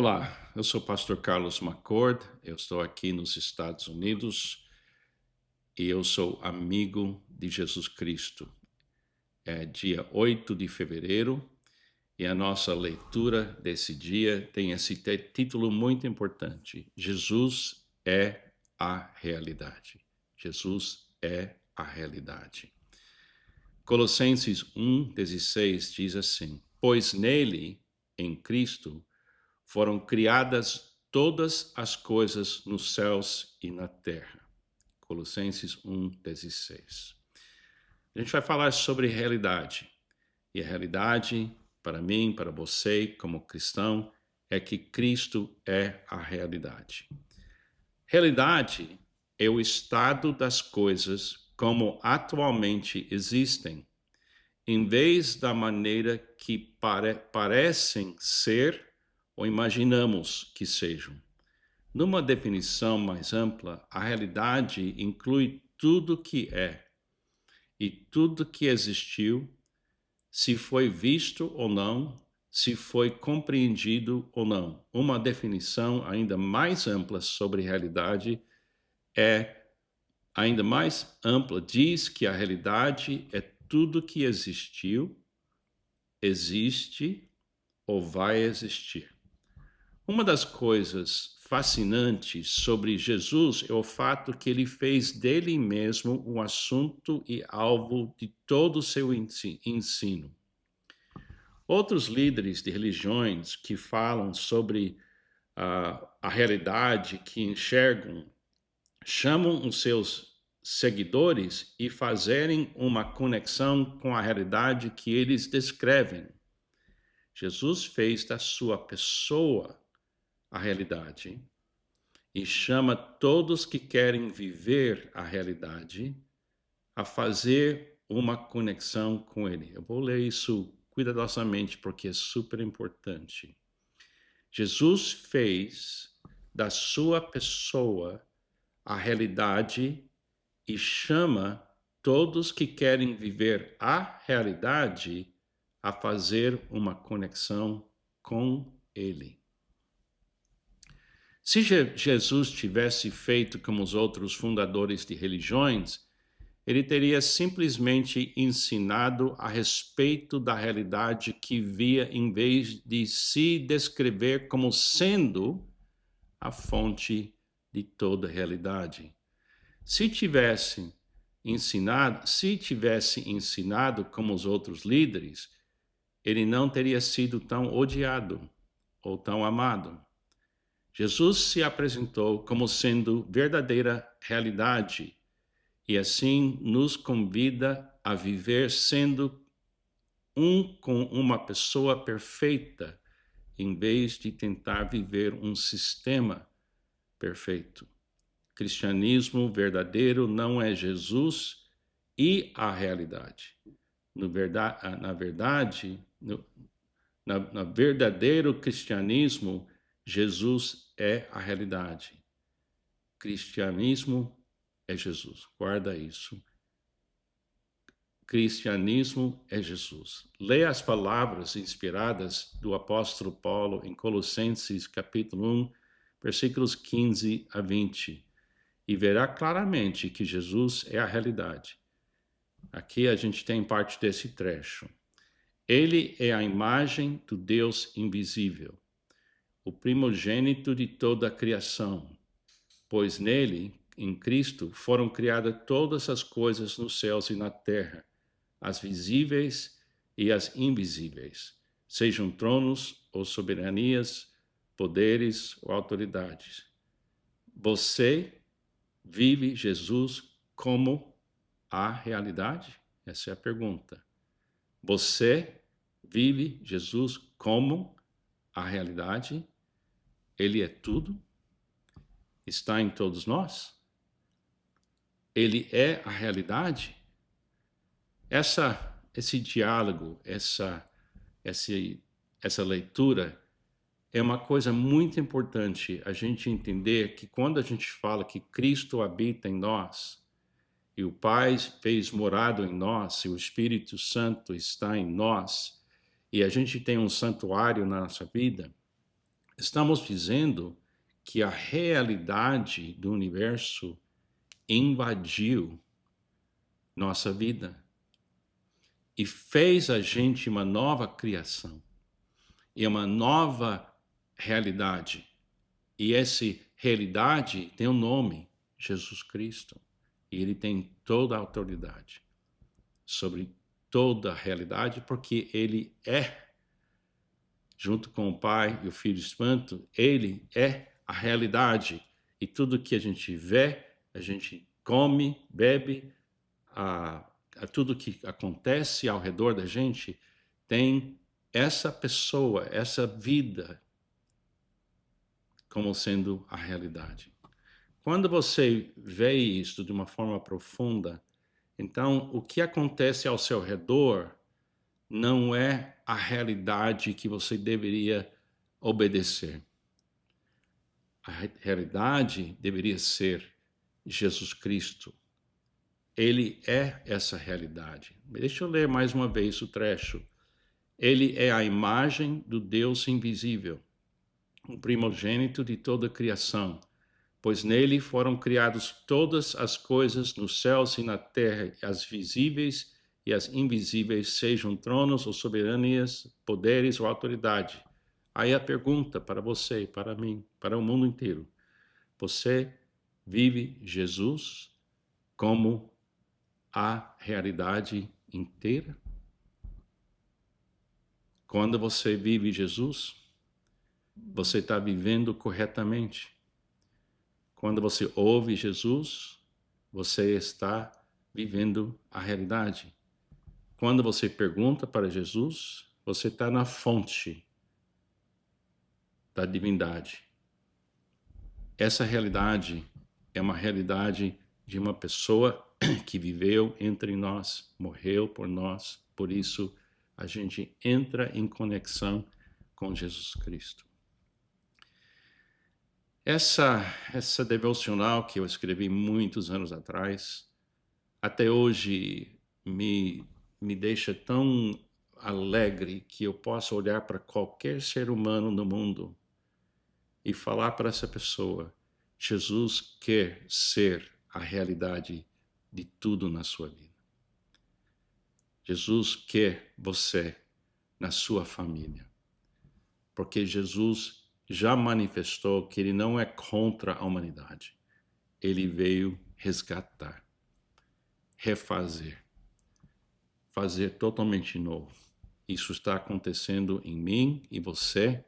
Olá, eu sou o pastor Carlos McCord, eu estou aqui nos Estados Unidos e eu sou amigo de Jesus Cristo. É dia 8 de fevereiro e a nossa leitura desse dia tem esse título muito importante: Jesus é a realidade. Jesus é a realidade. Colossenses 1,16 diz assim: Pois nele, em Cristo, foram criadas todas as coisas nos céus e na terra. Colossenses 1,16. A gente vai falar sobre realidade. E a realidade, para mim, para você, como cristão, é que Cristo é a realidade. Realidade é o estado das coisas como atualmente existem, em vez da maneira que parecem ser ou imaginamos que sejam. Numa definição mais ampla, a realidade inclui tudo que é e tudo que existiu, se foi visto ou não, se foi compreendido ou não. Uma definição ainda mais ampla sobre realidade ainda mais ampla, diz que a realidade é tudo que existiu, existe ou vai existir. Uma das coisas fascinantes sobre Jesus é o fato que ele fez dele mesmo um assunto e alvo de todo o seu ensino. Outros líderes de religiões que falam sobre a realidade, que enxergam, chamam os seus seguidores e fazerem uma conexão com a realidade que eles descrevem. Jesus fez da sua pessoa a realidade e chama todos que querem viver a realidade a fazer uma conexão com ele. Eu vou ler isso cuidadosamente porque é super importante. Jesus fez da sua pessoa a realidade e chama todos que querem viver a realidade a fazer uma conexão com ele. Se Jesus tivesse feito como os outros fundadores de religiões, ele teria simplesmente ensinado a respeito da realidade que via, em vez de se descrever como sendo a fonte de toda a realidade. Se tivesse ensinado como os outros líderes, ele não teria sido tão odiado ou tão amado. Jesus se apresentou como sendo verdadeira realidade e assim nos convida a viver sendo um com uma pessoa perfeita, em vez de tentar viver um sistema perfeito. Cristianismo verdadeiro não é Jesus e a realidade. Na verdade, no verdadeiro cristianismo, Jesus é a realidade. Cristianismo é Jesus. Guarda isso. Cristianismo é Jesus. Leia as palavras inspiradas do apóstolo Paulo em Colossenses capítulo 1, versículos 15 a 20, e verá claramente que Jesus é a realidade. Aqui a gente tem parte desse trecho. Ele é a imagem do Deus invisível, o primogênito de toda a criação, pois nele, em Cristo, foram criadas todas as coisas nos céus e na terra, as visíveis e as invisíveis, sejam tronos ou soberanias, poderes ou autoridades. Você vive Jesus como a realidade? Essa é a pergunta. Você vive Jesus como a realidade? Ele é tudo? Está em todos nós? Ele é a realidade? Esse diálogo, essa leitura é uma coisa muito importante a gente entender que quando a gente fala que Cristo habita em nós e o Pai fez morado em nós e o Espírito Santo está em nós e a gente tem um santuário na nossa vida, estamos dizendo que a realidade do universo invadiu nossa vida e fez a gente uma nova criação e uma nova realidade. E essa realidade tem um nome, Jesus Cristo. E ele tem toda a autoridade sobre toda a realidade, porque ele é, junto com o Pai e o Filho Santo, ele é a realidade. E tudo que a gente vê, a gente come, bebe, a tudo que acontece ao redor da gente tem essa pessoa, essa vida como sendo a realidade. Quando você vê isso de uma forma profunda, então o que acontece ao seu redor não é a realidade que você deveria obedecer. A realidade deveria ser Jesus Cristo. Ele é essa realidade. Deixa eu ler mais uma vez o trecho. Ele é a imagem do Deus invisível, o primogênito de toda a criação, pois nele foram criadas todas as coisas nos céus e na terra, as visíveis e as invisíveis, sejam tronos ou soberanias, poderes ou autoridade. Aí a pergunta para você, para mim, para o mundo inteiro. Você vive Jesus como a realidade inteira? Quando você vive Jesus, você está vivendo corretamente. Quando você ouve Jesus, você está vivendo a realidade. Quando você pergunta para Jesus, você está na fonte da divindade. Essa realidade é uma realidade de uma pessoa que viveu entre nós, morreu por nós, por isso a gente entra em conexão com Jesus Cristo. Essa devocional que eu escrevi muitos anos atrás, até hoje me deixa tão alegre que eu posso olhar para qualquer ser humano no mundo e falar para essa pessoa: Jesus quer ser a realidade de tudo na sua vida. Jesus quer você na sua família. Porque Jesus já manifestou que ele não é contra a humanidade. Ele veio resgatar, refazer, fazer totalmente novo. Isso está acontecendo em mim e você,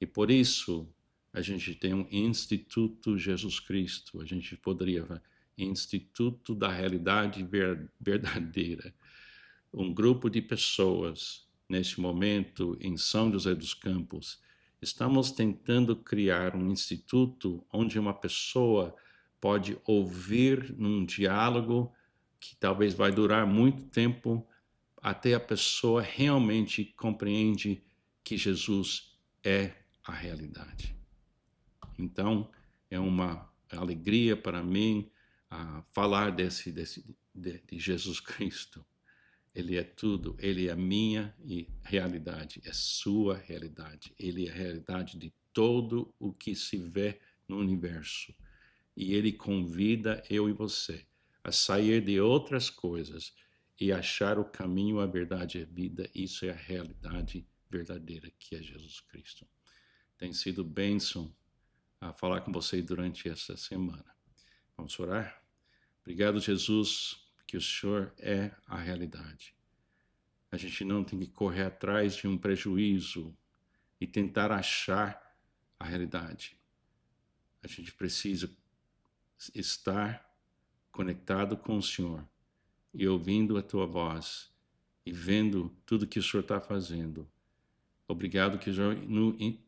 e por isso a gente tem um Instituto Jesus Cristo, a gente poderia falar Instituto da Realidade Verdadeira. Um grupo de pessoas, neste momento, em São José dos Campos, estamos tentando criar um instituto onde uma pessoa pode ouvir num diálogo que talvez vai durar muito tempo até a pessoa realmente compreende que Jesus é a realidade. Então, é uma alegria para mim falar de Jesus Cristo. Ele é tudo, ele é a minha realidade, é sua realidade. Ele é a realidade de todo o que se vê no universo. E ele convida eu e você a sair de outras coisas e achar o caminho, a verdade e a vida. Isso é a realidade verdadeira que é Jesus Cristo. Tem sido bênção a falar com você durante essa semana. Vamos orar? Obrigado, Jesus, que o Senhor é a realidade. A gente não tem que correr atrás de um prejuízo e tentar achar a realidade. A gente precisa estar conectado com o Senhor e ouvindo a tua voz e vendo tudo que o Senhor está fazendo. Obrigado que o Senhor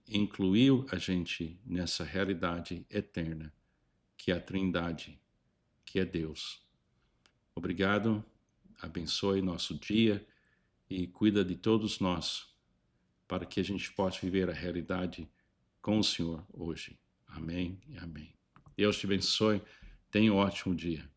incluiu a gente nessa realidade eterna, que é a Trindade, que é Deus. Obrigado, abençoe nosso dia e cuida de todos nós, para que a gente possa viver a realidade com o Senhor hoje. Amém e amém. Deus te abençoe. Tenha um ótimo dia.